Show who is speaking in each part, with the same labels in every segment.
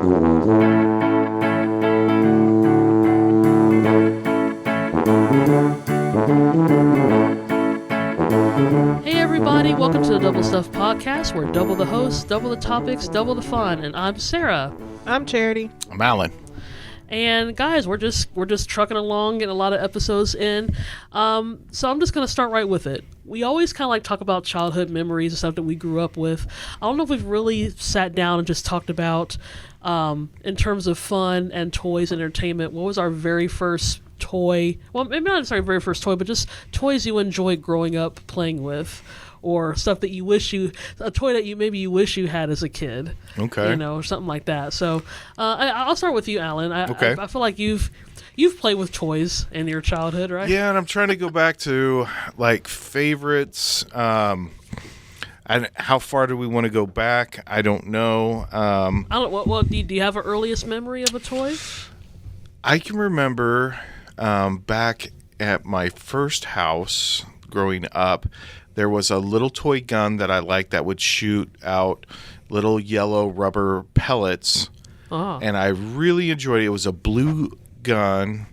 Speaker 1: Hey everybody, welcome to the Double Stuff Podcast. We're double the hosts, double the topics, double the fun, and I'm Sarah.
Speaker 2: I'm Charity.
Speaker 3: I'm Alan.
Speaker 1: And guys, we're just trucking along, getting a lot of episodes in. So I'm just gonna start right with it. We always kind of like talk about childhood memories and stuff that we grew up with. I don't know if we've really sat down and just talked about, in terms of fun and toys and entertainment, what was our very first toy? Well, maybe not necessarily very first toy, but just toys you enjoyed growing up playing with, or stuff that you wish a toy that you wish you had as a kid.
Speaker 3: Okay.
Speaker 1: Or something like that. So I'll start with you, Alan.
Speaker 3: Okay.
Speaker 1: I feel like you've played with toys in your childhood, right?
Speaker 3: Yeah, and I'm trying to go back to like favorites. And how far do we want to go back? I don't know.
Speaker 1: Well, do you have an earliest memory of a toy?
Speaker 3: I can remember back at my first house growing up, there was a little toy gun that I liked that would shoot out little yellow rubber pellets.
Speaker 1: Oh.
Speaker 3: And I really enjoyed it. It was a blue gun.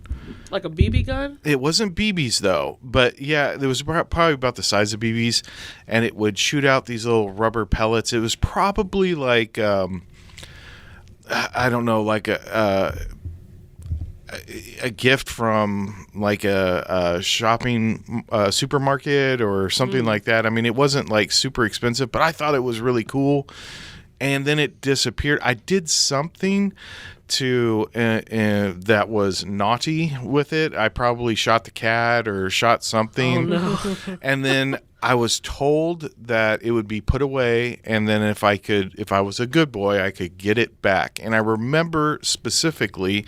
Speaker 1: Like a BB gun?
Speaker 3: It wasn't BBs, though. But, yeah, it was probably about the size of BBs. And it would shoot out these little rubber pellets. It was probably like, I don't know, like a gift from like a shopping supermarket or something like that. I mean, it wasn't like super expensive, but I thought it was really cool. And then it disappeared. I did something to that was naughty with it. I probably shot the cat or shot something.
Speaker 1: Oh, no.
Speaker 3: And then I was told that it would be put away, and then if I was a good boy, I could get it back. And I remember specifically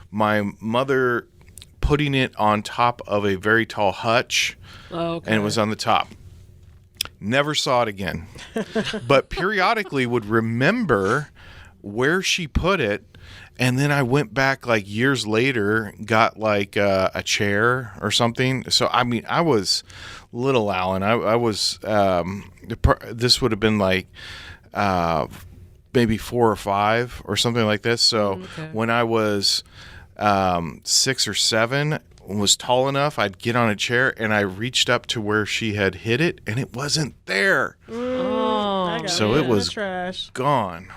Speaker 3: my mother putting it on top of a very tall hutch, and it was on the top. Never saw it again. But periodically would remember where she put it, and then I went back like years later, got like a chair or something. So, I mean, I was little Alan. I was, this would have been like maybe 4 or 5 or something like this. So when I was 6 or 7, was tall enough, I'd get on a chair and I reached up to where she had hid it, and it wasn't there. So it was
Speaker 2: trash.
Speaker 3: Gone.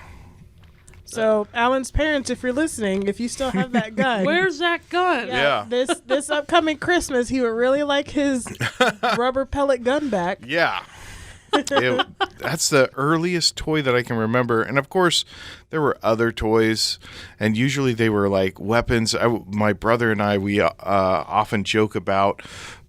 Speaker 2: So Alan's parents, if you're listening, if you still have that gun,
Speaker 1: Where's that gun?
Speaker 3: Yeah.
Speaker 2: This upcoming Christmas, he would really like his rubber pellet gun back.
Speaker 3: Yeah. That's the earliest toy that I can remember. And of course, there were other toys, and usually they were like weapons. My brother and I, we often joke about,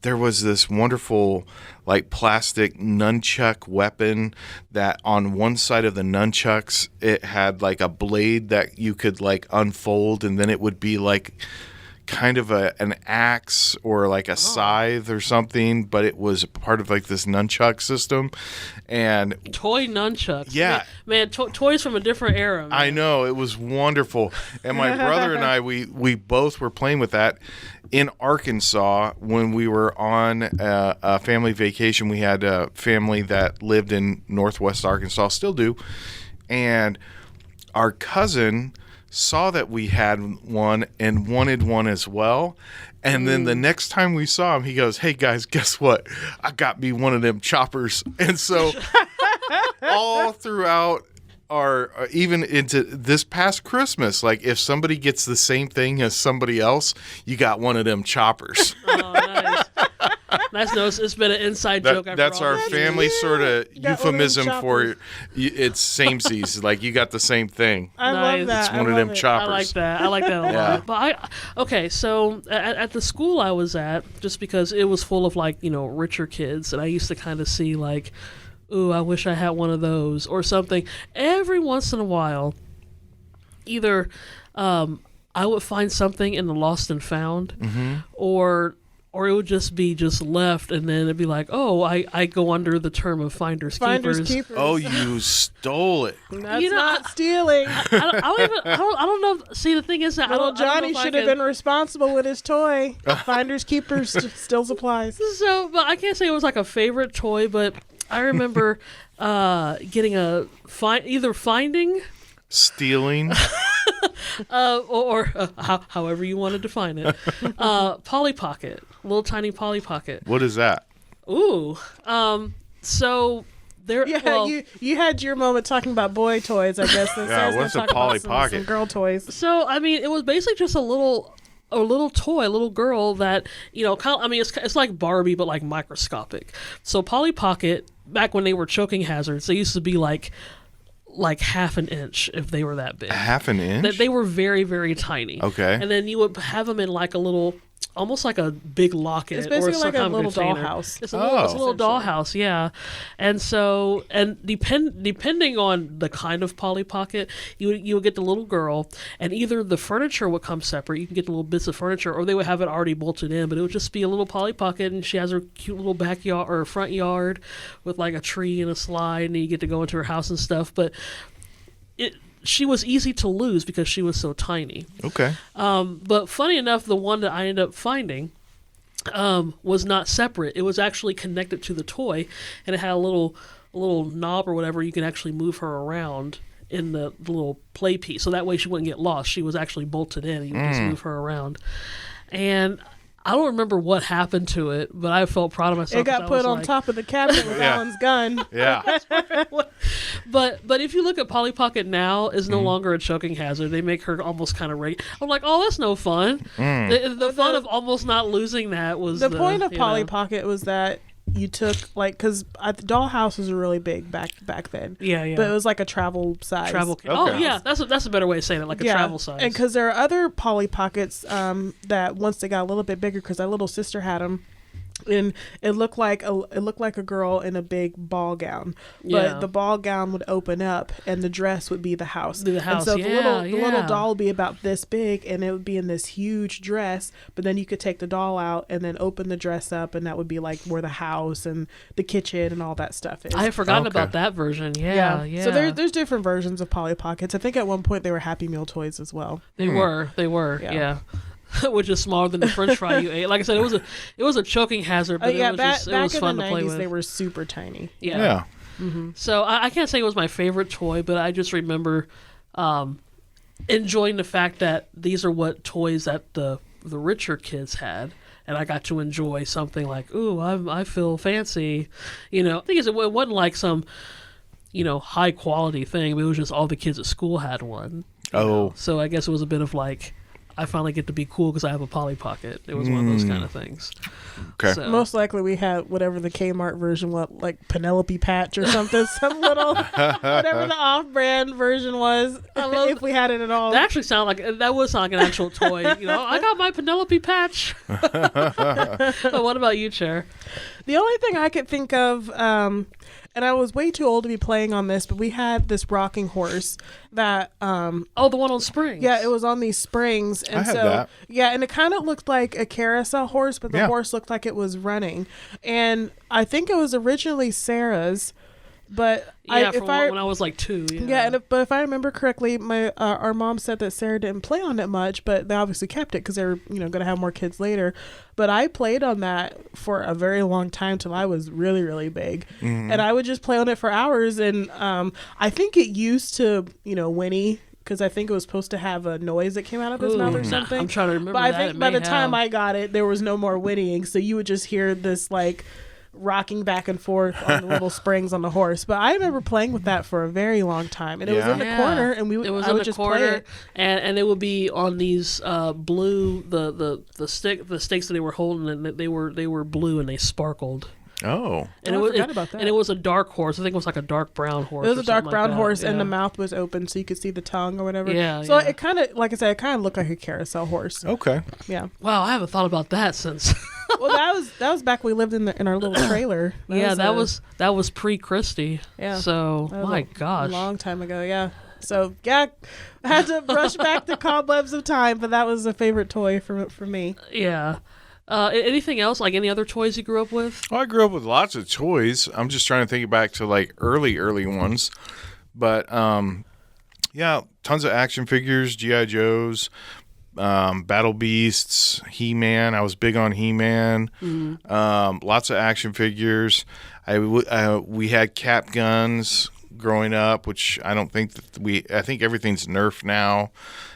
Speaker 3: there was this wonderful like plastic nunchuck weapon that on one side of the nunchucks, it had like a blade that you could like unfold, and then it would be like kind of an axe or like a scythe or something, but it was part of like this nunchuck system. And
Speaker 1: Toy nunchucks.
Speaker 3: Yeah.
Speaker 1: Man, toys from a different era. Man.
Speaker 3: I know, it was wonderful. And my brother and I, we both were playing with that in Arkansas when we were on a family vacation. We had a family that lived in Northwest Arkansas, still do. And our cousin saw that we had one and wanted one as well. And then the next time we saw him, he goes, "Hey guys, guess what? I got me one of them choppers." And so all throughout our, even into this past Christmas, like if somebody gets the same thing as somebody else, you got one of them choppers.
Speaker 1: Oh, nice. Nice. No, it's been an inside joke.
Speaker 3: That's our family sort of euphemism for it's samesies. Like you got the same thing.
Speaker 2: I love that.
Speaker 3: It's one of them choppers.
Speaker 1: I like that a lot. But so at the school I was at, just because it was full of like, richer kids, and I used to kind of see like, ooh, I wish I had one of those or something. Every once in a while, either I would find something in the lost and found, or it would just be left, and then it'd be like, oh, I go under the term of finders keepers.
Speaker 3: Oh, you stole it.
Speaker 2: That's not stealing.
Speaker 1: I don't know. See, the thing is that
Speaker 2: Little Johnny should have been responsible with his toy. Finders keepers still applies.
Speaker 1: So, but I can't say it was like a favorite toy, but I remember getting either finding,
Speaker 3: stealing.
Speaker 1: however you want to define it. Polly Pocket, little tiny Polly Pocket.
Speaker 3: What is that?
Speaker 1: Ooh, so there.
Speaker 2: Yeah,
Speaker 1: well,
Speaker 2: you had your moment talking about boy toys, I guess. And
Speaker 3: Yeah,
Speaker 2: Sarah's gonna
Speaker 3: what's a
Speaker 2: talk about
Speaker 3: Polly
Speaker 2: some
Speaker 3: Pocket?
Speaker 2: girl toys.
Speaker 1: So I mean, it was basically just a little toy, a little girl that it's like Barbie but like microscopic. So Polly Pocket, back when they were choking hazards, they used to be like half an inch if they were that big.
Speaker 3: Half an inch?
Speaker 1: That they were very, very tiny.
Speaker 3: Okay.
Speaker 1: And then you would have them in like a little, almost like a big locket.
Speaker 2: It's basically
Speaker 1: or some
Speaker 2: like a
Speaker 1: kind of
Speaker 2: little
Speaker 1: container.
Speaker 2: dollhouse.
Speaker 1: It's a little
Speaker 2: Essentially.
Speaker 1: dollhouse, yeah. And so, depending on the kind of Polly Pocket, you would get the little girl, and either the furniture would come separate. You can get the little bits of furniture, or they would have it already bolted in. But it would just be a little Polly Pocket, and she has her cute little backyard or front yard with like a tree and a slide, and you get to go into her house and stuff. But she was easy to lose because she was so tiny.
Speaker 3: Okay.
Speaker 1: But funny enough, the one that I ended up finding was not separate. It was actually connected to the toy, and it had a little knob or whatever. You can actually move her around in the little play piece, so that way she wouldn't get lost. She was actually bolted in, and you could just move her around. And I don't remember what happened to it, but I felt proud of myself.
Speaker 2: It got put on top of the cabinet with
Speaker 3: Yeah.
Speaker 2: Alan's gun.
Speaker 3: Yeah.
Speaker 1: But if you look at Polly Pocket now, is no longer a choking hazard. They make her almost kind of I'm like, oh, that's no fun. The fun of almost not losing that was
Speaker 2: The point of
Speaker 1: you
Speaker 2: Polly
Speaker 1: know.
Speaker 2: Pocket was that you took because the dollhouses were really big back then.
Speaker 1: Yeah.
Speaker 2: But it was like a travel size.
Speaker 1: Travel. Oh
Speaker 3: Okay.
Speaker 1: yeah, that's a better way of saying it, like a travel size.
Speaker 2: And because there are other Polly Pockets that once they got a little bit bigger, because our little sister had them, and it looked like a girl in a big ball gown, but
Speaker 1: Yeah.
Speaker 2: the ball gown would open up and the dress would be the house.
Speaker 1: Be the house,
Speaker 2: And so
Speaker 1: yeah,
Speaker 2: the little
Speaker 1: yeah.
Speaker 2: doll would be about this big, and it would be in this huge dress. But then you could take the doll out and then open the dress up, and that would be like where the house and the kitchen and all that stuff is.
Speaker 1: I had forgotten
Speaker 3: Okay.
Speaker 1: about that version. Yeah.
Speaker 2: So there's different versions of Polly Pockets. I think at one point they were Happy Meal toys as well.
Speaker 1: They were.
Speaker 2: Yeah.
Speaker 1: Yeah. Which is smaller than the French fry you ate. Like I said, it was a choking hazard, but
Speaker 2: Yeah,
Speaker 1: it was
Speaker 2: back
Speaker 1: fun
Speaker 2: in the
Speaker 1: to play
Speaker 2: 90s
Speaker 1: with.
Speaker 2: they were super tiny.
Speaker 1: Yeah. So I can't say it was my favorite toy, but I just remember enjoying the fact that these are what toys that the richer kids had. And I got to enjoy something like, ooh, I feel fancy. The thing is, it wasn't like some, high quality thing. But it was just all the kids at school had one. you know? So I guess it was a bit of like, I finally get to be cool because I have a Polly Pocket. It was one of those kind of things.
Speaker 3: Okay.
Speaker 1: So,
Speaker 2: Most likely we had whatever the Kmart version was, like Penelope patch or something, some little, whatever the off-brand version was, if we had it at all.
Speaker 1: that actually that would sound like an actual toy. I got my Penelope patch. But what about you, Cher?
Speaker 2: The only thing I could think of, and I was way too old to be playing on this, but we had this rocking horse that
Speaker 1: Oh, the one on springs.
Speaker 2: yeah, it was on these springs, and
Speaker 3: I had
Speaker 2: so
Speaker 3: that.
Speaker 2: yeah, and it kind of looked like a carousel horse, but the
Speaker 3: Yeah.
Speaker 2: horse looked like it was running, and I think it was originally Sarah's, but
Speaker 1: Yeah, when I was like 2. Yeah,
Speaker 2: but if I remember correctly, my our mom said that Sarah didn't play on it much, but they obviously kept it because they were going to have more kids later. But I played on that for a very long time till I was really, really big, and I would just play on it for hours. And I think it used to whinny, because I think it was supposed to have a noise that came out of his mouth or something.
Speaker 1: I'm trying to remember
Speaker 2: But I
Speaker 1: that.
Speaker 2: think
Speaker 1: It
Speaker 2: by
Speaker 1: may
Speaker 2: the time
Speaker 1: have.
Speaker 2: I got it, there was no more whinnying, so you would just hear this like rocking back and forth on the little springs on the horse. But I remember playing with that for a very long time, and it was
Speaker 3: Yeah.
Speaker 2: in the corner, and
Speaker 1: it was
Speaker 2: I
Speaker 1: in
Speaker 2: would
Speaker 1: the
Speaker 2: just
Speaker 1: corner,
Speaker 2: play it.
Speaker 1: and it would be on these blue the stakes that they were holding, and they were blue and they sparkled.
Speaker 3: Oh.
Speaker 1: And
Speaker 2: I
Speaker 1: it was
Speaker 2: forgot about that.
Speaker 1: And it was a dark horse. I think it was like a dark brown horse.
Speaker 2: It was
Speaker 1: or
Speaker 2: a dark
Speaker 1: something
Speaker 2: brown
Speaker 1: like that.
Speaker 2: horse, and
Speaker 1: Yeah.
Speaker 2: the mouth was open, so you could see the tongue or whatever.
Speaker 1: Yeah,
Speaker 2: So
Speaker 1: yeah.
Speaker 2: it kind of, like I said, it kind of looked like a carousel horse.
Speaker 3: Okay.
Speaker 2: Yeah.
Speaker 1: Wow, I haven't thought about that since.
Speaker 2: Well, that was back when we lived in our little trailer.
Speaker 1: That was pre-Christie.
Speaker 2: Yeah.
Speaker 1: So
Speaker 2: That was
Speaker 1: my
Speaker 2: a
Speaker 1: gosh.
Speaker 2: long time ago. Yeah. So yeah, I had to brush back the cobwebs of time, but that was a favorite toy for me.
Speaker 1: Yeah. Anything else? Like any other toys you grew up with?
Speaker 3: Well, I grew up with lots of toys. I'm just trying to think back to like early ones. But yeah, tons of action figures, G.I. Joes, Battle Beasts, He-Man. I was big on He-Man. Lots of action figures. We had cap guns, growing up, which I don't think that I think everything's Nerf now.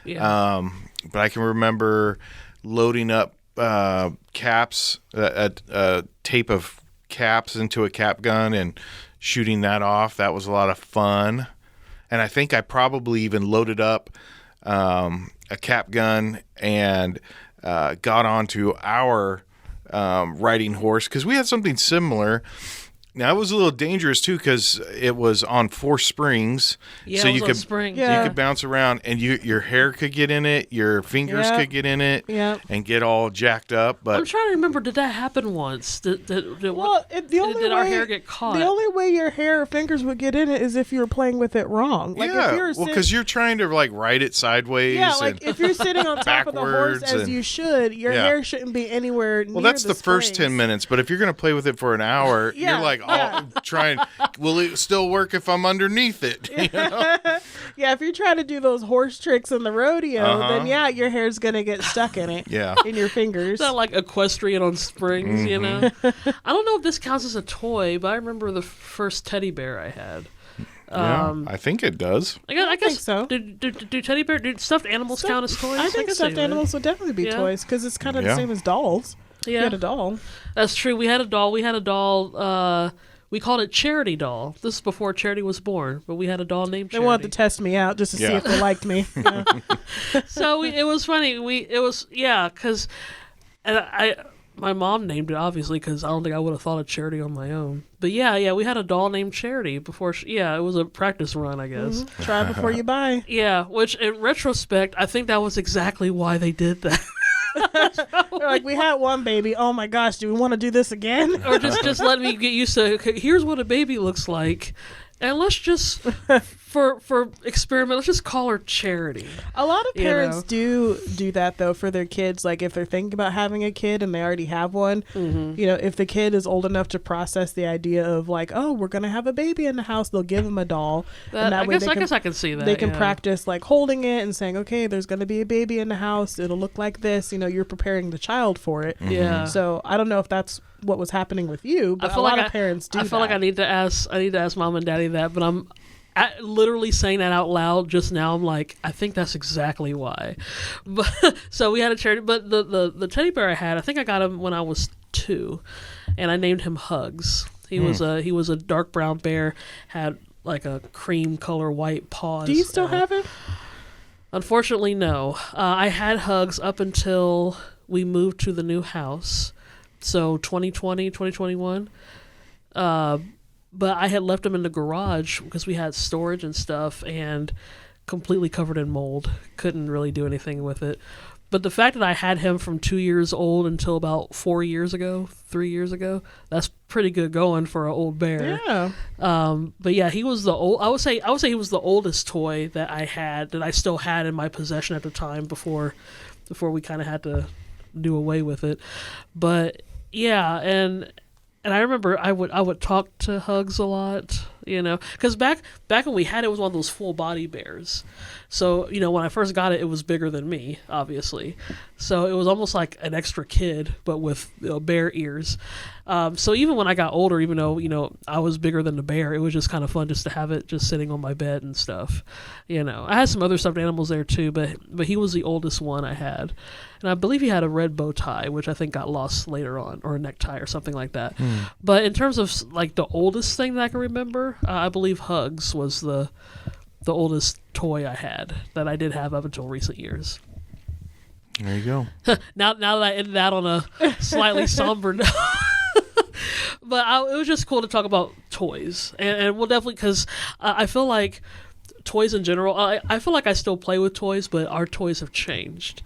Speaker 1: Yeah.
Speaker 3: But I can remember loading up caps, a tape of caps into a cap gun and shooting that off. That was a lot of fun. And I think I probably even loaded up a cap gun and got onto our riding horse, because we had something similar. Now, it was a little dangerous, too, because it was on 4 springs.
Speaker 1: Yeah,
Speaker 3: so
Speaker 1: it was
Speaker 3: you
Speaker 1: on
Speaker 3: could
Speaker 1: springs.
Speaker 2: Yeah.
Speaker 3: you could bounce around, and your hair could get in it, your fingers
Speaker 2: Yep.
Speaker 3: could get in it,
Speaker 2: Yep.
Speaker 3: and get all jacked up.
Speaker 1: I'm
Speaker 3: But
Speaker 1: trying to remember, did that happen once? Did our hair get caught?
Speaker 2: The only way your hair or fingers would get in it is if you were playing with it wrong. Like
Speaker 3: yeah,
Speaker 2: if you're
Speaker 3: well, because you're trying to like ride it sideways.
Speaker 2: yeah, like
Speaker 3: and,
Speaker 2: if you're sitting on top of the horse
Speaker 3: backwards
Speaker 2: as
Speaker 3: and-
Speaker 2: you should, your
Speaker 3: Yeah.
Speaker 2: hair shouldn't be anywhere near
Speaker 3: well, that's the first
Speaker 2: springs.
Speaker 3: 10 minutes. But if you're going to play with it for an hour,
Speaker 2: Yeah,
Speaker 3: you're like,
Speaker 2: yeah.
Speaker 3: trying. Will it still work if I'm underneath it? You know?
Speaker 2: Yeah, if you're trying to do those horse tricks in the rodeo,
Speaker 3: Uh-huh.
Speaker 2: then yeah, your hair's gonna get stuck in it.
Speaker 3: Yeah.
Speaker 2: In your fingers.
Speaker 1: It's not like equestrian on springs, you know? I don't know if this counts as a toy, but I remember the first teddy bear I had.
Speaker 3: Yeah, I think it does.
Speaker 1: I guess
Speaker 2: think so.
Speaker 1: Do teddy bear, do stuffed animals count as toys?
Speaker 2: I think
Speaker 1: guess
Speaker 2: stuffed
Speaker 1: they would.
Speaker 2: animals would definitely be
Speaker 1: Yeah.
Speaker 2: toys because it's kind of
Speaker 3: Yeah.
Speaker 2: the same as dolls. You
Speaker 1: Yeah,
Speaker 2: had a doll.
Speaker 1: that's true. We had a doll. We called it Charity Doll. This is before Charity was born, but we had a doll named
Speaker 2: They
Speaker 1: Charity.
Speaker 2: wanted to test me out just to see
Speaker 3: Yeah.
Speaker 2: if they liked me. Yeah.
Speaker 1: So it was funny. Because my mom named it, obviously, because I don't think I would have thought of Charity on my own. But yeah, we had a doll named Charity before. It was a practice run, I guess.
Speaker 2: Try before you buy.
Speaker 1: Yeah, which in retrospect, I think that was exactly why they did that.
Speaker 2: They're like, we had one baby. Oh my gosh, do we want to do this again?
Speaker 1: Or just let me get used to, okay, here's what a baby looks like, and let's just for experiment, let's just call her Charity.
Speaker 2: A lot of
Speaker 1: You
Speaker 2: parents
Speaker 1: know.
Speaker 2: do that though for their kids. Like if they're thinking about having a kid and they already have one, you know, if the kid is old enough to process the idea of like, oh, we're gonna have a baby in the house, they'll give them a doll, and
Speaker 1: I guess I can see that.
Speaker 2: they can
Speaker 1: yeah.
Speaker 2: practice like holding it and saying, okay, there's gonna be a baby in the house. It'll look like this. You know, you're preparing the child for it.
Speaker 1: Yeah.
Speaker 2: So I don't know if that's what was happening with you, but
Speaker 1: I
Speaker 2: a
Speaker 1: feel
Speaker 2: lot
Speaker 1: like
Speaker 2: of parents do.
Speaker 1: I feel like I need to ask mom and daddy that, but I'm literally saying that out loud just now. I'm like, I think that's exactly why. But so we had a Charity, but the teddy bear I had, I think I got him when I was 2, and I named him Hugs. He was a dark brown bear, had like a cream color white paws.
Speaker 2: Do you still have him?
Speaker 1: Unfortunately, no. I had Hugs up until we moved to the new house. So 2020, 2021. But I had left him in the garage because we had storage and stuff, and completely covered in mold. Couldn't really do anything with it. But the fact that I had him from 2 years old until about 3 years ago, that's pretty good going for an old bear.
Speaker 2: Yeah.
Speaker 1: But yeah, he was I would say he was the oldest toy that I had, that I still had in my possession at the time before we kind of had to do away with it. But yeah, and I remember I would talk to Hugs a lot, you know, because back when we had it was one of those full body bears. So, you know, when I first got it, it was bigger than me, obviously. So it was almost like an extra kid, but with, you know, bear ears. So even when I got older, even though, you know, I was bigger than the bear, it was just kind of fun just to have it just sitting on my bed and stuff. You know, I had some other stuffed animals there too, but he was the oldest one I had. And I believe he had a red bow tie, which I think got lost later on, or a necktie or something like that. But in terms of like the oldest thing that I can remember, I believe Hugs was the oldest toy I had that I did have up until recent years.
Speaker 3: There you go.
Speaker 1: Now that I ended that on a slightly somber note. But it was just cool to talk about toys. And we'll definitely, because I feel like toys in general, I feel like I still play with toys, but our toys have changed.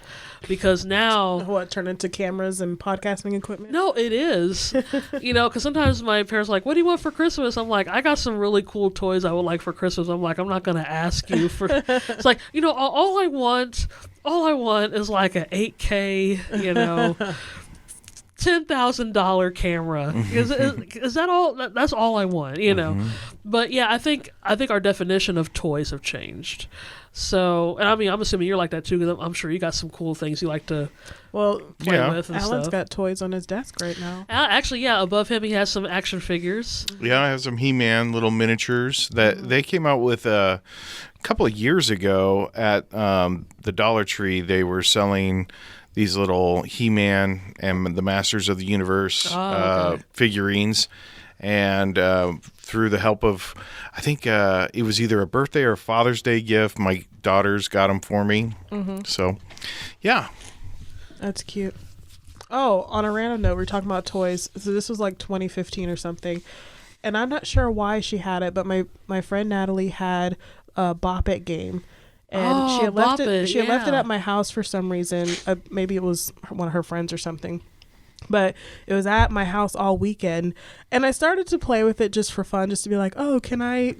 Speaker 1: Because now...
Speaker 2: What, turn into cameras and podcasting equipment?
Speaker 1: No, it is. You know, because sometimes my parents are like, what do you want for Christmas? I'm like, I got some really cool toys I would like for Christmas. I'm like, I'm not going to ask you for... It's like, you know, all I want is like an 8K, you know... $10,000 camera. Is that all? That's all I want, you know. But yeah, I think our definition of toys have changed. So, and I mean, I'm assuming you're like that too, because I'm sure you got some cool things you like to
Speaker 2: Well,
Speaker 1: play
Speaker 3: Yeah.
Speaker 1: with and
Speaker 2: Alan's
Speaker 1: stuff.
Speaker 2: got toys on his desk right now.
Speaker 1: Actually, yeah, above him he has some action figures.
Speaker 3: Yeah, I have some He-Man little miniatures that they came out with a couple of years ago at the Dollar Tree. They were selling these little He-Man and the Masters of the Universe
Speaker 1: Okay.
Speaker 3: figurines. And through the help of, I think it was either a birthday or a Father's Day gift, my daughters got them for me. So, yeah.
Speaker 2: That's cute. Oh, on a random note, we're talking about toys. So this was like 2015 or something. And I'm not sure why she had it, but my friend Natalie had a Bop It game. And she had left
Speaker 1: Bop
Speaker 2: it.
Speaker 1: It,
Speaker 2: She had left it
Speaker 1: yeah.
Speaker 2: at my house for some reason. Maybe it was one of her friends or something. But it was at my house all weekend, and I started to play with it just for fun, just to be like, oh, can I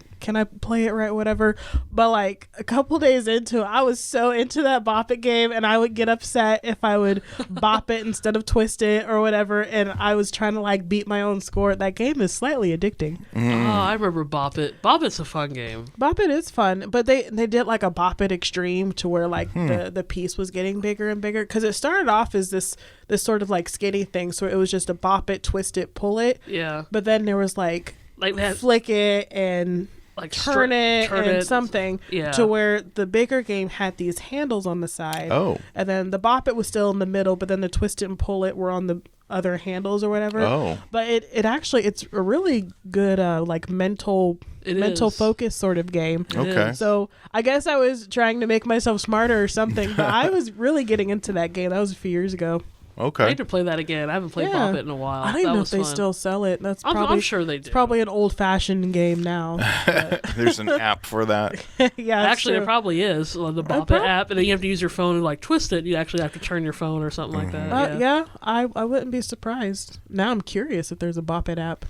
Speaker 2: play it right, whatever. But like a couple days into it, I was so into that Bop It game, and I would get upset if I would bop it instead of twist it or whatever, and I was trying to like beat my own score. That game is slightly addicting.
Speaker 1: Oh, I remember Bop It. Bop It's a fun game.
Speaker 2: Bop It is fun, but they did like a Bop It Extreme to where like the piece was getting bigger and bigger, because it started off as this sort of like skinny thing, so it was just a bop it, twist it, pull it.
Speaker 1: Yeah.
Speaker 2: But then there was like
Speaker 1: Like that,
Speaker 2: flick it and
Speaker 1: like
Speaker 2: turn it
Speaker 1: turn
Speaker 2: and
Speaker 1: it.
Speaker 2: something,
Speaker 1: Yeah.
Speaker 2: to where the bigger game had these handles on the side.
Speaker 3: Oh.
Speaker 2: And then the bop it was still in the middle, but then the twist it and pull it were on the other handles or whatever.
Speaker 3: Oh.
Speaker 2: But it actually, it's a really good like mental
Speaker 1: It
Speaker 2: mental
Speaker 1: is.
Speaker 2: focus sort of game.
Speaker 1: It
Speaker 3: Okay.
Speaker 1: is.
Speaker 2: So I guess I was trying to make myself smarter or something, but I was really getting into that game. That was a few years ago.
Speaker 1: I
Speaker 3: Okay.
Speaker 1: need to play that again. I haven't played
Speaker 2: Yeah.
Speaker 1: Bop It in a while.
Speaker 2: I don't
Speaker 1: That
Speaker 2: even know if
Speaker 1: was
Speaker 2: they
Speaker 1: fun.
Speaker 2: still sell it. That's
Speaker 1: I'm
Speaker 2: probably
Speaker 1: sure they do.
Speaker 2: it's probably an old fashioned game now. But
Speaker 3: There's an app for that.
Speaker 2: yeah,
Speaker 1: Actually,
Speaker 2: it
Speaker 1: there probably is the Bop It app, and then you have to use your phone and like twist it. You actually have to turn your phone or something like that.
Speaker 2: yeah, I wouldn't be surprised. Now I'm curious if there's a Bop It app.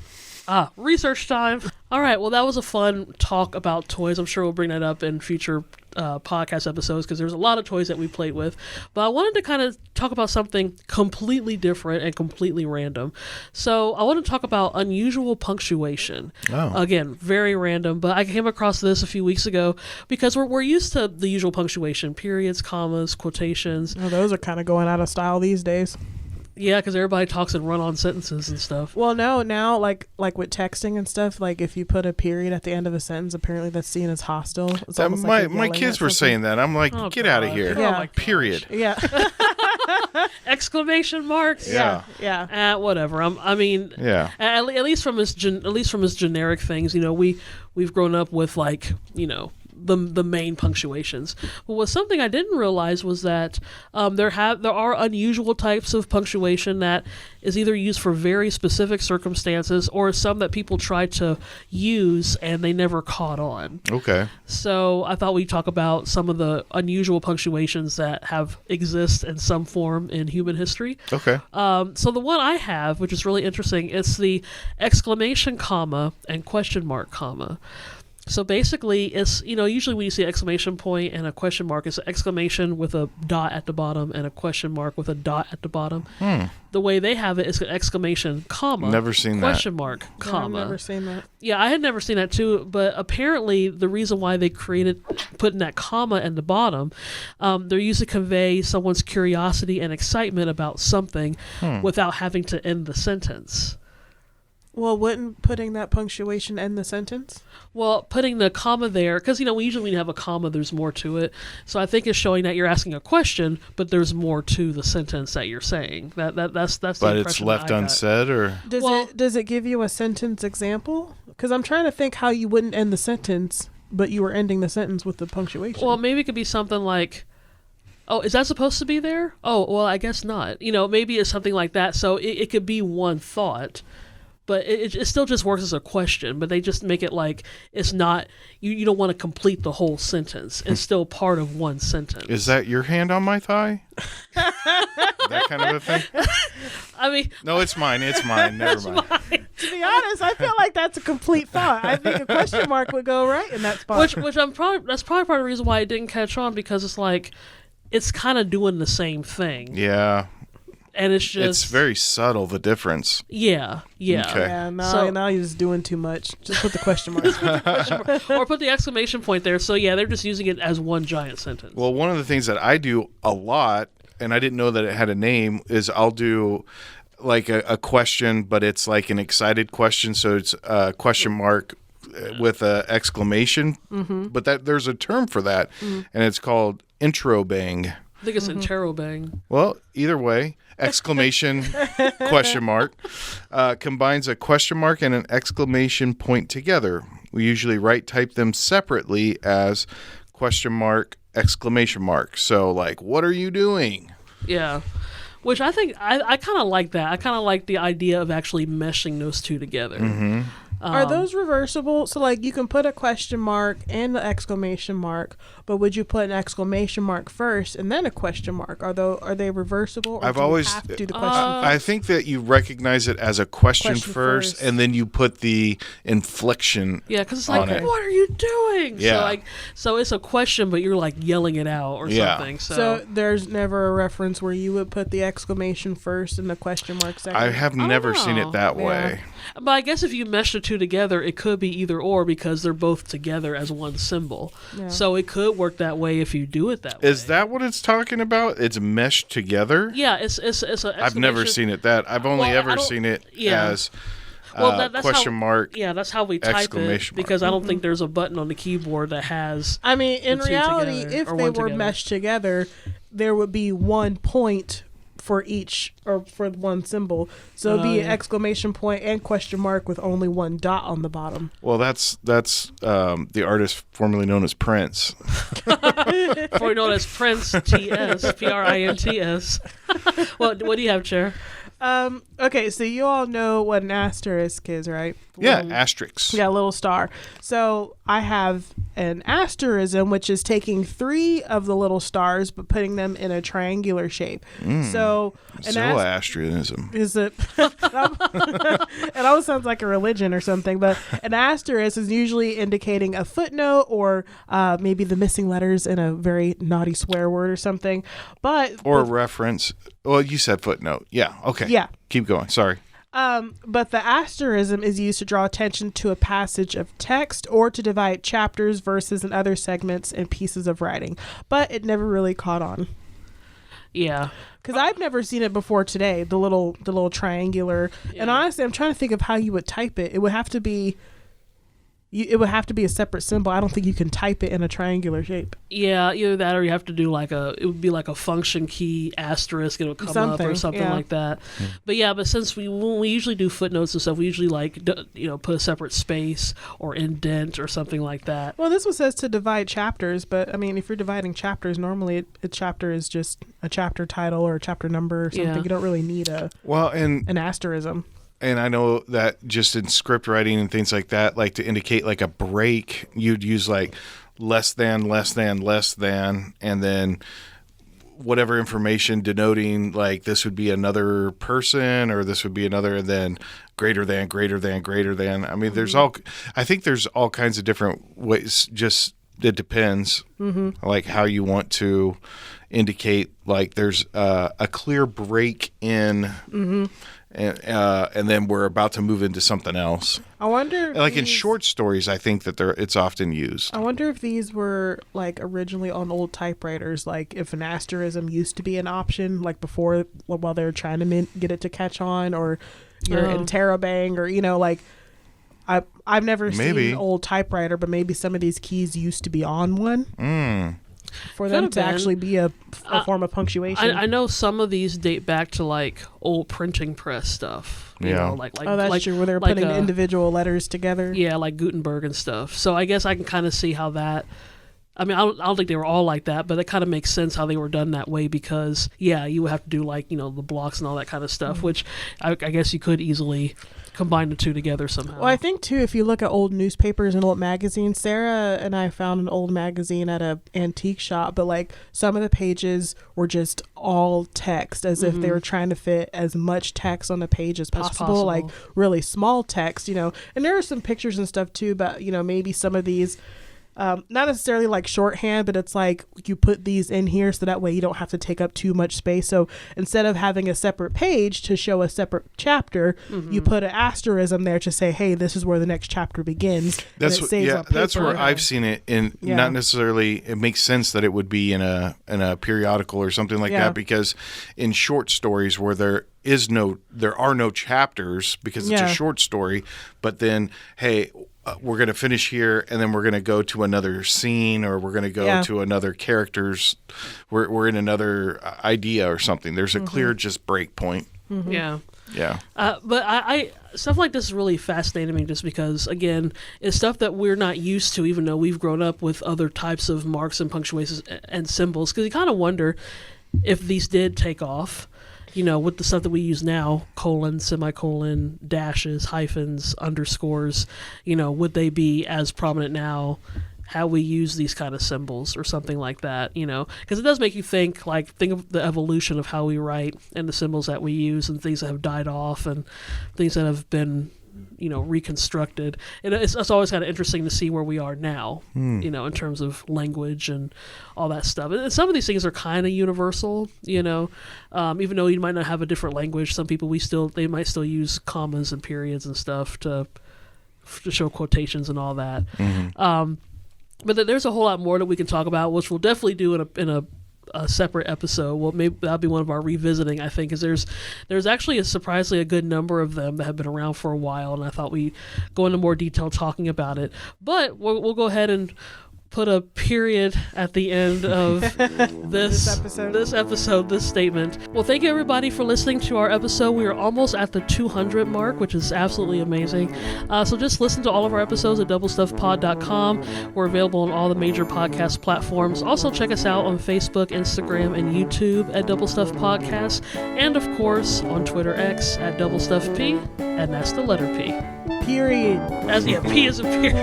Speaker 1: Research time. All right. Well, that was a fun talk about toys. I'm sure we'll bring that up in future podcast episodes, because there's a lot of toys that we played with. But I wanted to kind of talk about something completely different and completely random. So I want to talk about unusual punctuation.
Speaker 3: Oh.
Speaker 1: Again, very random, but I came across this a few weeks ago because we're used to the usual punctuation: periods, commas, quotations.
Speaker 2: Oh, those are kind of going out of style these days.
Speaker 1: Yeah, because everybody talks in run-on sentences and stuff.
Speaker 2: Well, no, now like with texting and stuff, like if you put a period at the end of a sentence, apparently that's seen as hostile. It's almost like you're
Speaker 3: My
Speaker 2: yelling
Speaker 3: kids
Speaker 2: at
Speaker 3: were
Speaker 2: something.
Speaker 3: saying that. I'm like,
Speaker 1: Oh,
Speaker 3: get out of
Speaker 1: God.
Speaker 3: here.
Speaker 2: Yeah.
Speaker 1: Oh, my gosh.
Speaker 3: Period.
Speaker 2: Yeah,
Speaker 1: Exclamation marks.
Speaker 3: Yeah.
Speaker 2: yeah.
Speaker 1: Whatever. I mean,
Speaker 3: Yeah.
Speaker 1: at least from his generic things, we've grown up with like the main punctuations. But what something I didn't realize was that there are unusual types of punctuation that is either used for very specific circumstances, or some that people try to use and they never caught on.
Speaker 3: Okay.
Speaker 1: So I thought we'd talk about some of the unusual punctuations that exist in some form in human history.
Speaker 3: Okay.
Speaker 1: So the one I have, which is really interesting, it's the exclamation comma and question mark comma. So basically, it's, usually when you see exclamation point and a question mark, it's an exclamation with a dot at the bottom and a question mark with a dot at the bottom. The way they have it is an exclamation comma.
Speaker 3: Never seen that.
Speaker 1: question mark
Speaker 2: Yeah, I've
Speaker 1: comma.
Speaker 2: never seen that.
Speaker 1: Yeah, I had never seen that too, but apparently the reason why they putting that comma in the bottom, they're used to convey someone's curiosity and excitement about something without having to end the sentence.
Speaker 2: Well, wouldn't putting that punctuation end the sentence?
Speaker 1: Well, putting the comma there, because we usually when you have a comma, there's more to it. So I think it's showing that you're asking a question, but there's more to the sentence that you're saying. That's the
Speaker 3: But it's
Speaker 1: impression
Speaker 3: left
Speaker 1: that I got.
Speaker 3: unsaid, or
Speaker 2: Does it give you a sentence example? Because I'm trying to think how you wouldn't end the sentence, but you were ending the sentence with the punctuation.
Speaker 1: Well, maybe it could be something like, oh, is that supposed to be there? Oh, well, I guess not. Maybe it's something like that. So it could be one thought, but it still just works as a question. But they just make it like it's not, you don't want to complete the whole sentence. It's still part of one sentence.
Speaker 3: is that your hand on my thigh? That kind of a thing?
Speaker 1: I mean,
Speaker 3: No, it's mine. It's mine. Never mind.
Speaker 2: to be honest, I feel like that's a complete thought. I think a question mark would go right in that spot.
Speaker 1: which that's probably part of the reason why it didn't catch on, because it's like, it's kind of doing the same thing.
Speaker 3: Yeah.
Speaker 1: And it's just
Speaker 3: It's very subtle, the difference.
Speaker 1: yeah.
Speaker 3: Okay.
Speaker 2: Yeah,
Speaker 1: So-
Speaker 2: now you're just doing too much. Just put the question mark.
Speaker 1: Or put the exclamation point there. So yeah, they're just using it as one giant sentence.
Speaker 3: Well, one of the things that I do a lot, and I didn't know that it had a name, is I'll do like a question, but it's like an excited question. So it's a question mark with a exclamation. But there's a term for that, and it's called intro bang.
Speaker 1: I think it's interrobang.
Speaker 3: Well, either way, exclamation question mark combines a question mark and an exclamation point together. We usually type them separately as question mark, exclamation mark. So like, what are you doing?
Speaker 1: Yeah. Which I think I kind of like that. I kind of like the idea of actually meshing those two together.
Speaker 2: Are those reversible? So like you can put a question mark and the exclamation mark, but would you put an exclamation mark first and then a question mark? Are they reversible? Or
Speaker 3: I've
Speaker 2: do you
Speaker 3: always-
Speaker 2: have to do the question
Speaker 3: I think that you recognize it as a question
Speaker 2: Question
Speaker 3: first,
Speaker 2: first.
Speaker 3: and then you put the inflection.
Speaker 1: Yeah, because it's like,
Speaker 3: on it.
Speaker 1: what are you doing?
Speaker 3: Yeah.
Speaker 1: So it's a question, but you're like yelling it out or
Speaker 3: Yeah.
Speaker 1: something.
Speaker 2: So there's never a reference where you would put the exclamation first and the question mark second.
Speaker 3: I have
Speaker 1: don't
Speaker 3: never seen
Speaker 1: know.
Speaker 3: it that
Speaker 2: Yeah.
Speaker 3: way.
Speaker 1: But I guess if you mesh the two together, it could be either or because they're both together as one symbol.
Speaker 2: Yeah.
Speaker 1: So it could work that way if you do it that way.
Speaker 3: Is that what it's talking about? It's meshed together?
Speaker 1: Yeah, it's a.
Speaker 3: I've never seen it that. I've only
Speaker 1: Well, I
Speaker 3: ever
Speaker 1: don't-
Speaker 3: seen it
Speaker 1: yeah.
Speaker 3: as
Speaker 1: That's
Speaker 3: question
Speaker 1: how,
Speaker 3: mark.
Speaker 1: Yeah, that's how we type it
Speaker 3: exclamation mark.
Speaker 1: because I don't think there's a button on the keyboard that has.
Speaker 2: I mean, in
Speaker 1: the two
Speaker 2: reality,
Speaker 1: together,
Speaker 2: if
Speaker 1: or
Speaker 2: they
Speaker 1: one
Speaker 2: were
Speaker 1: together.
Speaker 2: meshed together, there would be 1 point for each or for one symbol. So it'd be an
Speaker 1: yeah.
Speaker 2: exclamation point and question mark with only 1 dot on the bottom.
Speaker 3: Well, that's the artist formerly known as Prince.
Speaker 1: Or known as Prince TS, PRINTS. What do you have, Chair?
Speaker 2: Okay, so you all know what an asterisk is, right?
Speaker 3: Yeah, asterisks.
Speaker 2: Yeah, little star. So I have an asterism, which is taking 3 of the little stars but putting them in a triangular shape. So an
Speaker 3: Zoroastrianism.
Speaker 2: is it? It always sounds like a religion or something, but an asterisk is usually indicating a footnote or maybe the missing letters in a very naughty swear word or something. But
Speaker 3: Or a reference. Well, you said footnote. Yeah, okay.
Speaker 2: Yeah.
Speaker 3: Keep going. Sorry.
Speaker 2: But the asterism is used to draw attention to a passage of text or to divide chapters, verses, and other segments and pieces of writing. But it never really caught on.
Speaker 1: Yeah.
Speaker 2: Because I've never seen it before today, the little triangular. And honestly, I'm trying to think of how you would type it. It would have to be a separate symbol. I don't think you can type it in a triangular shape.
Speaker 1: Yeah, either that or you have to do it would be like a function key asterisk, it'll come up or something
Speaker 2: yeah.
Speaker 1: like that. But since when we usually do footnotes and stuff, we usually put a separate space or indent or something like that.
Speaker 2: Well, this one says to divide chapters, but I mean, if you're dividing chapters, normally a chapter is just a chapter title or a chapter number or something.
Speaker 1: Yeah.
Speaker 2: You don't really need
Speaker 3: Well, and
Speaker 2: an asterism.
Speaker 3: And I know that just in script writing and things like that, like to indicate like a break, you'd use like less than, and then whatever information denoting like this would be another person or this would be another, and then greater than. I mean, I think there's all kinds of different ways. Just it depends, like how you want to indicate like there's a clear break in. And then we're about to move into something else.
Speaker 2: I wonder if
Speaker 3: Like in short stories, I think that it's often used.
Speaker 2: I wonder if these were like originally on old typewriters, like if an asterism used to be an option, like before while they were trying to get it to catch on, or your interrobang, or like I've never seen an old typewriter, but maybe some of these keys used to be on one. For them
Speaker 1: Could've
Speaker 2: to
Speaker 1: been.
Speaker 2: actually be a form of punctuation.
Speaker 1: I know some of these date back to like old printing press stuff. You
Speaker 3: Yeah.
Speaker 1: know, like
Speaker 2: oh, that's true. Where they're
Speaker 1: like,
Speaker 2: putting individual letters together.
Speaker 1: Yeah, like Gutenberg and stuff. So I guess I can kind of see how that. I mean, I don't think they were all like that, but it kind of makes sense how they were done that way because, you would have to do like, the blocks and all that kind of stuff, which I guess you could easily combine the two together somehow.
Speaker 2: Well, I think too, if you look at old newspapers and old magazines, Sarah and I found an old magazine at a antique shop, but like some of the pages were just all text, as if they were trying to fit as much text on the page as possible, like really small text, and there are some pictures and stuff too, but maybe some of these, not necessarily like shorthand, but it's like you put these in here so that way you don't have to take up too much space. So instead of having a separate page to show a separate chapter, you put an asterism there to say, hey, this is where the next chapter begins.
Speaker 3: That's that's where I've seen it. In not necessarily, it makes sense that it would be in a periodical or something like that, because in short stories where there are no chapters because it's a short story, but then hey, we're going to finish here and then we're going to go to another scene, or we're going to go to another character's, we're in another idea or something. There's a clear just break point.
Speaker 1: Yeah.
Speaker 3: But
Speaker 1: I stuff like this is really fascinating to me, just because, again, it's stuff that we're not used to, even though we've grown up with other types of marks and punctuations and symbols, because you kind of wonder if these did take off. With the stuff that we use now, colon, semicolon, dashes, hyphens, underscores, would they be as prominent now, how we use these kind of symbols or something like that, because it does make you think of the evolution of how we write and the symbols that we use and things that have died off and things that have been reconstructed. And it's always kind of interesting to see where we are now, in terms of language and all that stuff. And some of these things are kind of universal, even though you might not have a different language. Some people they might still use commas and periods and stuff to show quotations and all that. But there's a whole lot more that we can talk about, which we'll definitely do in a separate episode. Well, maybe that'll be one of our revisiting, I think, because there's actually a surprisingly a good number of them that have been around for a while, and I thought we'd go into more detail talking about it. But we'll go ahead and put a period at the end of this statement. Well, thank you everybody for listening to our episode. We are almost at the 200 mark, which is absolutely amazing. So just listen to all of our episodes at doublestuffpod.com. We're available on all the major podcast platforms. Also check us out on Facebook, Instagram, and YouTube at Double Stuff Podcast, and of course on Twitter X at Double Stuff P, and that's the letter P.
Speaker 2: Period.
Speaker 1: P is a period.